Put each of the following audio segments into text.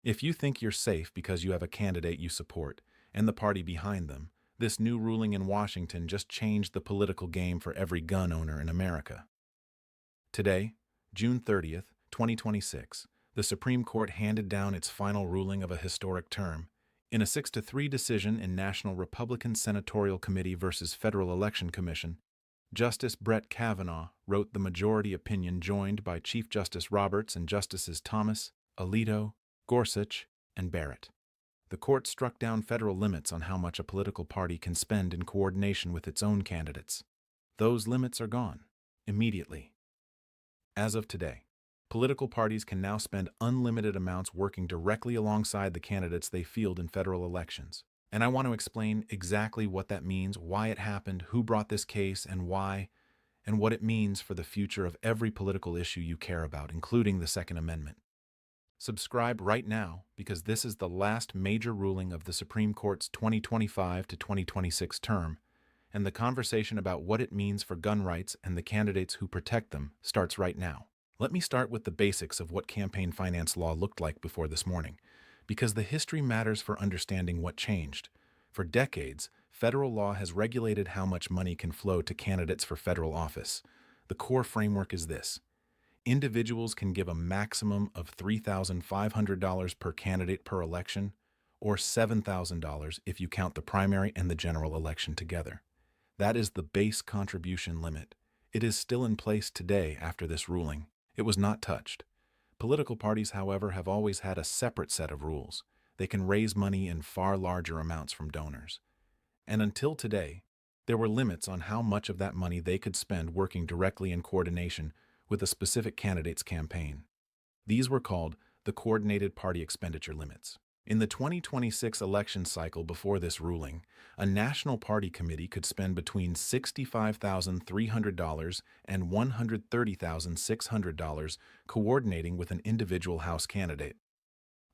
If you think you're safe because you have a candidate you support and the party behind them, this new ruling in Washington just changed the political game for every gun owner in America. Today, June 30th, 2026, the Supreme Court handed down its final ruling of a historic term. In a 6-3 decision in National Republican Senatorial Committee versus Federal Election Commission, Justice Brett Kavanaugh wrote the majority opinion joined by Chief Justice Roberts and Justices Thomas, Alito, Gorsuch, and Barrett. The court struck down federal limits on how much a political party can spend in coordination with its own candidates. Those limits are gone, immediately. As of today, political parties can now spend unlimited amounts working directly alongside the candidates they field in federal elections. And I want to explain exactly what that means, why it happened, who brought this case, and why, and what it means for the future of every political issue you care about, including the Second Amendment. Subscribe right now, because this is the last major ruling of the Supreme Court's 2025 to 2026 term, and the conversation about what it means for gun rights and the candidates who protect them starts right now. Let me start with the basics of what campaign finance law looked like before this morning, because the history matters for understanding what changed. For decades, federal law has regulated how much money can flow to candidates for federal office. The core framework is this. Individuals can give a maximum of $3,500 per candidate per election, or $7,000 if you count the primary and the general election together. That is the base contribution limit. It is still in place today after this ruling. It was not touched. Political parties, however, have always had a separate set of rules. They can raise money in far larger amounts from donors. And until today, there were limits on how much of that money they could spend working directly in coordination with a specific candidate's campaign. These were called the Coordinated Party Expenditure Limits. In the 2026 election cycle before this ruling, a national party committee could spend between $65,300 and $130,600 coordinating with an individual House candidate.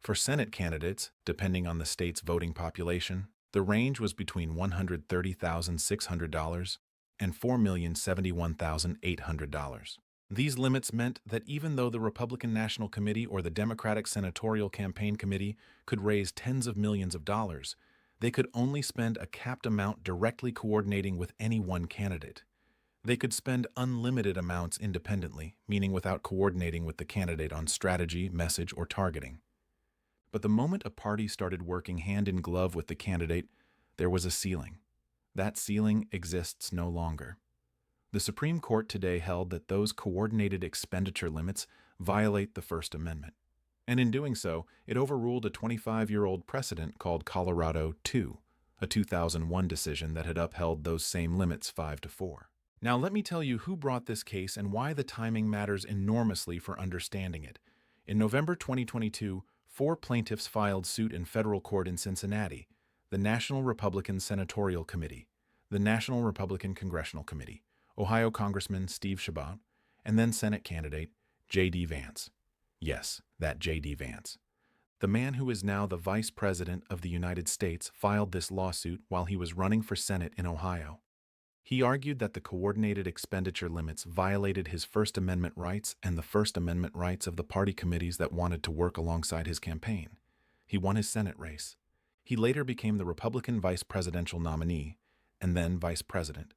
For Senate candidates, depending on the state's voting population, the range was between $130,600 and $4,071,800. These limits meant that even though the Republican National Committee or the Democratic Senatorial Campaign Committee could raise tens of millions of dollars, they could only spend a capped amount directly coordinating with any one candidate. They could spend unlimited amounts independently, meaning without coordinating with the candidate on strategy, message, or targeting. But the moment a party started working hand in glove with the candidate, there was a ceiling. That ceiling exists no longer. The Supreme Court today held that those coordinated expenditure limits violate the First Amendment. And in doing so, it overruled a 25-year-old precedent called Colorado II, a 2001 decision that had upheld those same limits 5-4. Now let me tell you who brought this case and why the timing matters enormously for understanding it. In November 2022, 4 plaintiffs filed suit in federal court in Cincinnati: the National Republican Senatorial Committee, the National Republican Congressional Committee, Ohio Congressman Steve Chabot, and then Senate candidate J.D. Vance. Yes, that J.D. Vance. The man who is now the Vice President of the United States filed this lawsuit while he was running for Senate in Ohio. He argued that the coordinated expenditure limits violated his First Amendment rights and the First Amendment rights of the party committees that wanted to work alongside his campaign. He won his Senate race. He later became the Republican vice presidential nominee, and then vice president.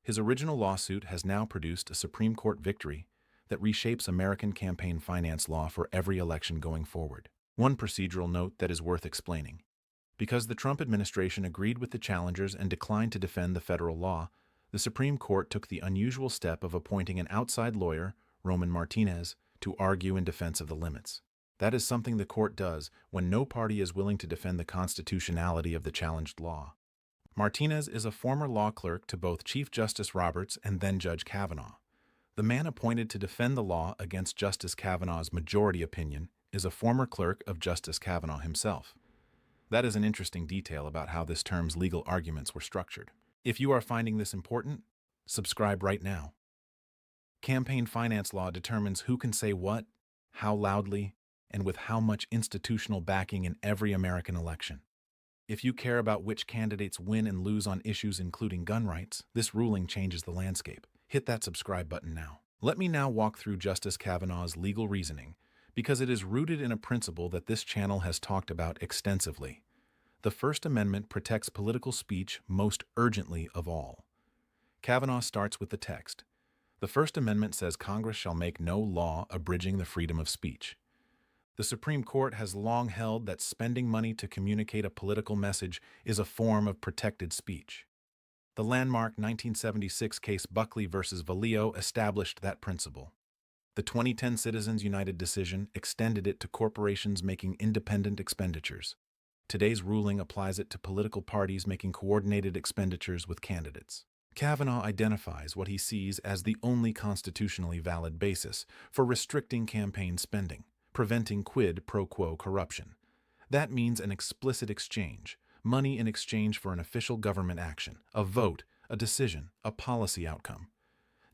His original lawsuit has now produced a Supreme Court victory that reshapes American campaign finance law for every election going forward. One procedural note that is worth explaining. Because the Trump administration agreed with the challengers and declined to defend the federal law, the Supreme Court took the unusual step of appointing an outside lawyer, Roman Martinez, to argue in defense of the limits. That is something the court does when no party is willing to defend the constitutionality of the challenged law. Martinez is a former law clerk to both Chief Justice Roberts and then Judge Kavanaugh. The man appointed to defend the law against Justice Kavanaugh's majority opinion is a former clerk of Justice Kavanaugh himself. That is an interesting detail about how this term's legal arguments were structured. If you are finding this important, subscribe right now. Campaign finance law determines who can say what, how loudly, and with how much institutional backing in every American election. If you care about which candidates win and lose on issues including gun rights, this ruling changes the landscape. Hit that subscribe button now. Let me now walk through Justice Kavanaugh's legal reasoning, Because it is rooted in a principle that this channel has talked about extensively. The First Amendment protects political speech most urgently of all. Kavanaugh starts with the text. The First Amendment says Congress shall make no law abridging the freedom of speech. The Supreme Court has long held that spending money to communicate a political message is a form of protected speech. The landmark 1976 case Buckley v. Valeo established that principle. The 2010 Citizens United decision extended it to corporations making independent expenditures. Today's ruling applies it to political parties making coordinated expenditures with candidates. Kavanaugh identifies what he sees as the only constitutionally valid basis for restricting campaign spending, preventing quid pro quo corruption. That means an explicit exchange, money in exchange for an official government action, a vote, a decision, a policy outcome.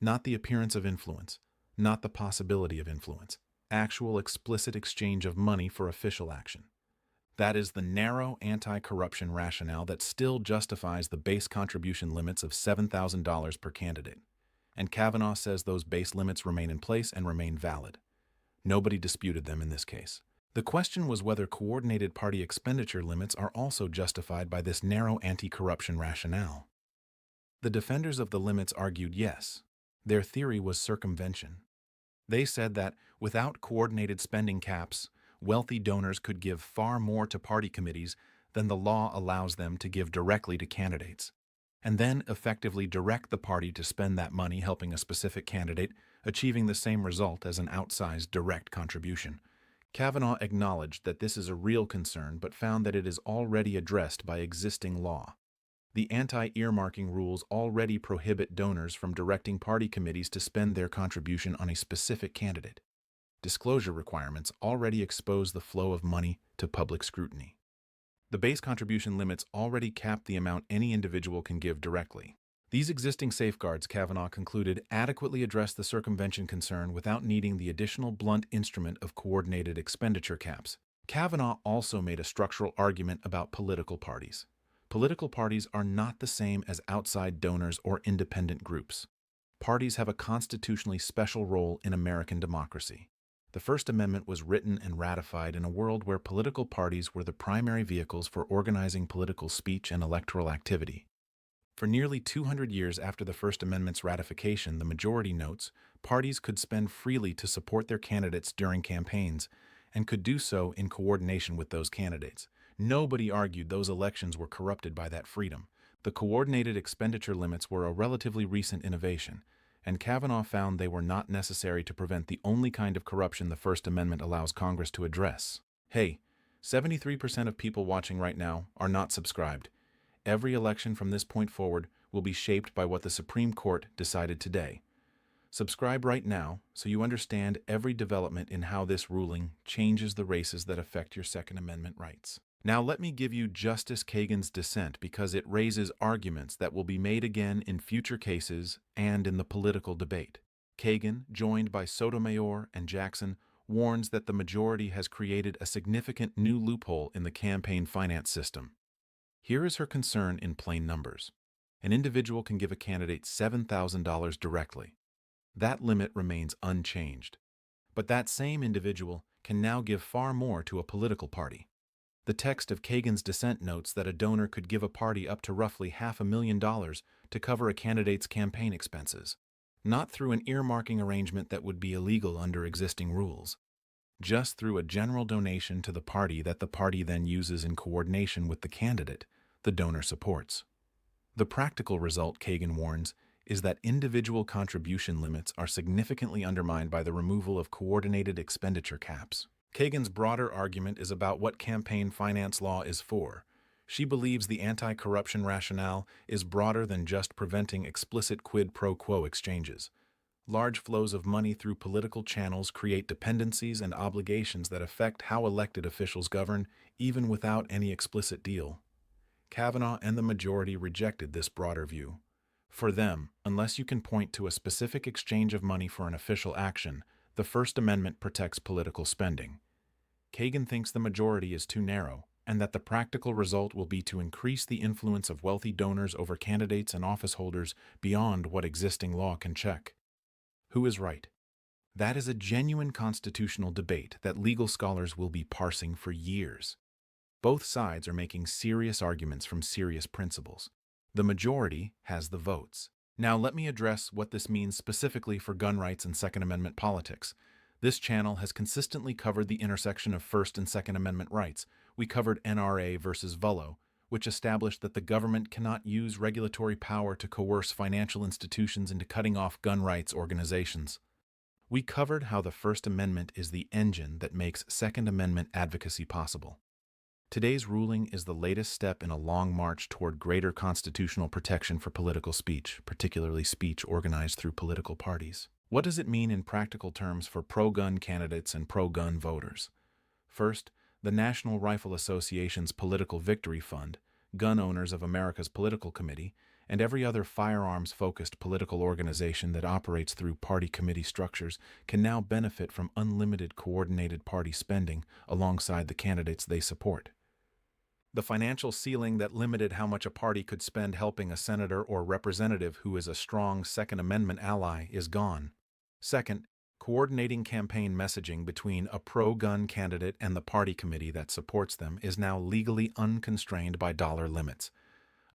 Not the appearance of influence, not the possibility of influence, actual explicit exchange of money for official action. That is the narrow anti-corruption rationale that still justifies the base contribution limits of $7,000 per candidate. And Kavanaugh says those base limits remain in place and remain valid. Nobody disputed them in this case. The question was whether coordinated party expenditure limits are also justified by this narrow anti-corruption rationale. The defenders of the limits argued yes. Their theory was circumvention. They said that without coordinated spending caps, wealthy donors could give far more to party committees than the law allows them to give directly to candidates, and then effectively direct the party to spend that money helping a specific candidate, achieving the same result as an outsized direct contribution. Kavanaugh acknowledged that this is a real concern but found that it is already addressed by existing law. The anti-earmarking rules already prohibit donors from directing party committees to spend their contribution on a specific candidate. Disclosure requirements already expose the flow of money to public scrutiny. The base contribution limits already cap the amount any individual can give directly. These existing safeguards, Kavanaugh concluded, adequately address the circumvention concern without needing the additional blunt instrument of coordinated expenditure caps. Kavanaugh also made a structural argument about political parties. Political parties are not the same as outside donors or independent groups. Parties have a constitutionally special role in American democracy. The First Amendment was written and ratified in a world where political parties were the primary vehicles for organizing political speech and electoral activity. For nearly 200 years after the First Amendment's ratification, the majority notes, parties could spend freely to support their candidates during campaigns and could do so in coordination with those candidates. Nobody argued those elections were corrupted by that freedom. The coordinated expenditure limits were a relatively recent innovation, and Kavanaugh found they were not necessary to prevent the only kind of corruption the First Amendment allows Congress to address. Hey, 73% of people watching right now are not subscribed. Every election from this point forward will be shaped by what the Supreme Court decided today. Subscribe right now so you understand every development in how this ruling changes the races that affect your Second Amendment rights. Now let me give you Justice Kagan's dissent because it raises arguments that will be made again in future cases and in the political debate. Kagan, joined by Sotomayor and Jackson, warns that the majority has created a significant new loophole in the campaign finance system. Here is her concern in plain numbers. An individual can give a candidate $7,000 directly. That limit remains unchanged. But that same individual can now give far more to a political party. The text of Kagan's dissent notes that a donor could give a party up to roughly $500,000 to cover a candidate's campaign expenses, not through an earmarking arrangement that would be illegal under existing rules, just through a general donation to the party that the party then uses in coordination with the candidate the donor supports. The practical result, Kagan warns, is that individual contribution limits are significantly undermined by the removal of coordinated expenditure caps. Kagan's broader argument is about what campaign finance law is for. She believes the anti-corruption rationale is broader than just preventing explicit quid pro quo exchanges. Large flows of money through political channels create dependencies and obligations that affect how elected officials govern, even without any explicit deal. Kavanaugh and the majority rejected this broader view. For them, unless you can point to a specific exchange of money for an official action, the First Amendment protects political spending. Kagan thinks the majority is too narrow, and that the practical result will be to increase the influence of wealthy donors over candidates and office holders beyond what existing law can check. Who is right? That is a genuine constitutional debate that legal scholars will be parsing for years. Both sides are making serious arguments from serious principles. The majority has the votes. Now let me address what this means specifically for gun rights and Second Amendment politics. This channel has consistently covered the intersection of First and Second Amendment rights. We covered NRA versus VULO, which established that the government cannot use regulatory power to coerce financial institutions into cutting off gun rights organizations. We covered how the First Amendment is the engine that makes Second Amendment advocacy possible. Today's ruling is the latest step in a long march toward greater constitutional protection for political speech, particularly speech organized through political parties. What does it mean in practical terms for pro-gun candidates and pro-gun voters? First, the National Rifle Association's Political Victory Fund, Gun Owners of America's Political Committee, and every other firearms-focused political organization that operates through party committee structures can now benefit from unlimited coordinated party spending alongside the candidates they support. The financial ceiling that limited how much a party could spend helping a senator or representative who is a strong Second Amendment ally is gone. Second, coordinating campaign messaging between a pro-gun candidate and the party committee that supports them is now legally unconstrained by dollar limits.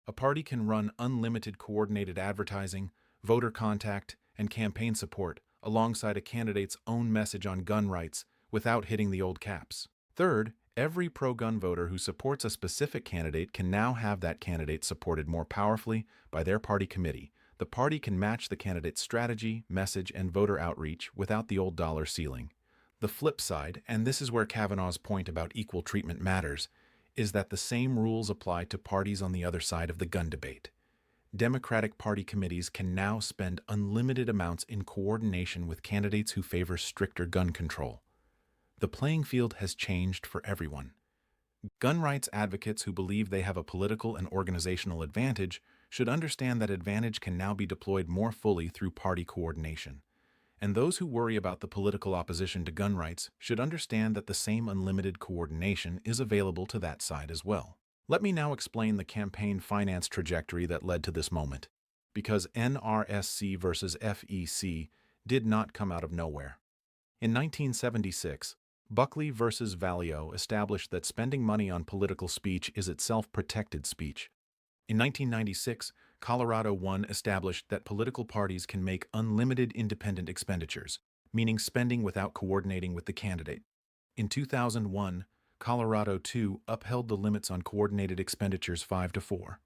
A party can run unlimited coordinated advertising, voter contact, and campaign support alongside a candidate's own message on gun rights without hitting the old caps. Third, every pro-gun voter who supports a specific candidate can now have that candidate supported more powerfully by their party committee. The party can match the candidate's strategy, message, and voter outreach without the old dollar ceiling. The flip side, and this is where Kavanaugh's point about equal treatment matters, is that the same rules apply to parties on the other side of the gun debate. Democratic Party committees can now spend unlimited amounts in coordination with candidates who favor stricter gun control. The playing field has changed for everyone. Gun rights advocates who believe they have a political and organizational advantage should understand that advantage can now be deployed more fully through party coordination. And those who worry about the political opposition to gun rights should understand that the same unlimited coordination is available to that side as well. Let me now explain the campaign finance trajectory that led to this moment, because NRSC versus FEC did not come out of nowhere. In 1976, Buckley versus Valeo established that spending money on political speech is itself protected speech. In 1996, Colorado I established that political parties can make unlimited independent expenditures, meaning spending without coordinating with the candidate. In 2001, Colorado II upheld the limits on coordinated expenditures 5-4.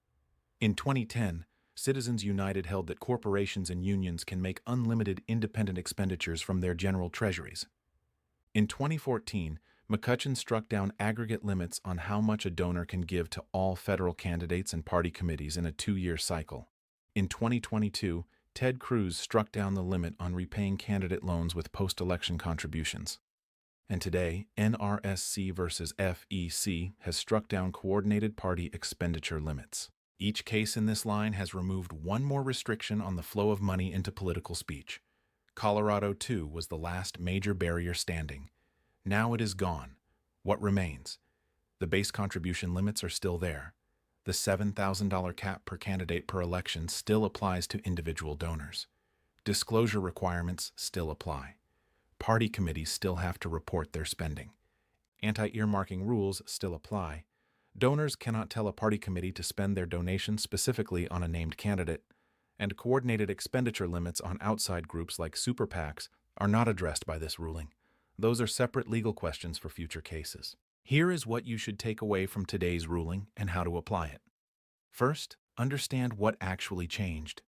In 2010, Citizens United held that corporations and unions can make unlimited independent expenditures from their general treasuries. In 2014, McCutcheon struck down aggregate limits on how much a donor can give to all federal candidates and party committees in a 2-year cycle. In 2022, Ted Cruz struck down the limit on repaying candidate loans with post-election contributions. And today, NRSC versus FEC has struck down coordinated party expenditure limits. Each case in this line has removed one more restriction on the flow of money into political speech. Colorado II was the last major barrier standing. Now it is gone. What remains? The base contribution limits are still there. The $7,000 cap per candidate per election still applies to individual donors. Disclosure requirements still apply. Party committees still have to report their spending. Anti-earmarking rules still apply. Donors cannot tell a party committee to spend their donation specifically on a named candidate, and coordinated expenditure limits on outside groups like super PACs are not addressed by this ruling. Those are separate legal questions for future cases. Here is what you should take away from today's ruling and how to apply it. First, understand what actually changed.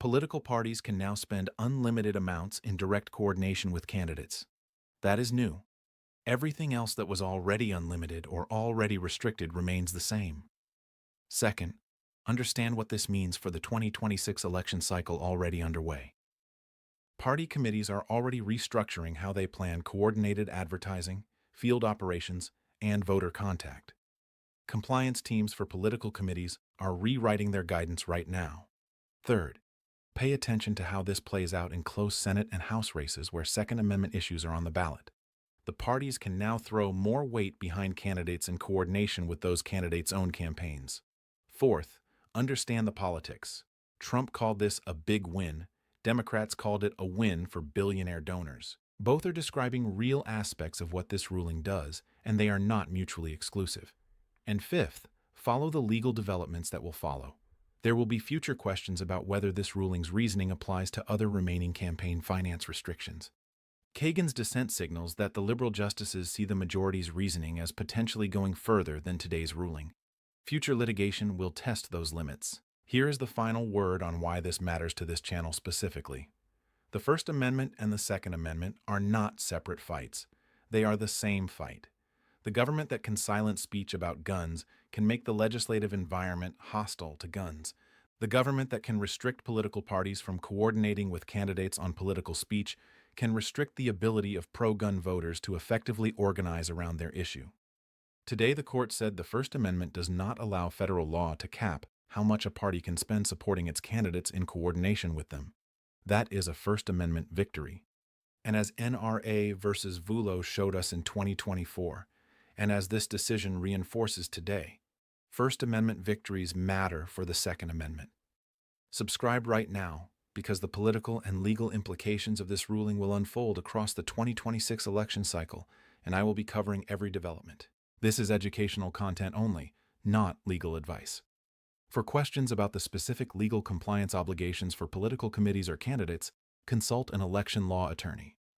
Political parties can now spend unlimited amounts in direct coordination with candidates. That is new. Everything else that was already unlimited or already restricted remains the same. Second, understand what this means for the 2026 election cycle already underway. Party committees are already restructuring how they plan coordinated advertising, field operations, and voter contact. Compliance teams for political committees are rewriting their guidance right now. Third, pay attention to how this plays out in close Senate and House races where Second Amendment issues are on the ballot. The parties can now throw more weight behind candidates in coordination with those candidates' own campaigns. Fourth, understand the politics. Trump called this a big win. Democrats called it a win for billionaire donors. Both are describing real aspects of what this ruling does, and they are not mutually exclusive. And fifth, follow the legal developments that will follow. There will be future questions about whether this ruling's reasoning applies to other remaining campaign finance restrictions. Kagan's dissent signals that the liberal justices see the majority's reasoning as potentially going further than today's ruling. Future litigation will test those limits. Here is the final word on why this matters to this channel specifically. The First Amendment and the Second Amendment are not separate fights. They are the same fight. The government that can silence speech about guns can make the legislative environment hostile to guns. The government that can restrict political parties from coordinating with candidates on political speech can restrict the ability of pro-gun voters to effectively organize around their issue. Today, the court said the First Amendment does not allow federal law to cap how much a party can spend supporting its candidates in coordination with them. That is a First Amendment victory. And as NRA versus Vulo showed us in 2024, and as this decision reinforces today, First Amendment victories matter for the Second Amendment. Subscribe right now, because the political and legal implications of this ruling will unfold across the 2026 election cycle, and I will be covering every development. This is educational content only, not legal advice. For questions about the specific legal compliance obligations for political committees or candidates, consult an election law attorney.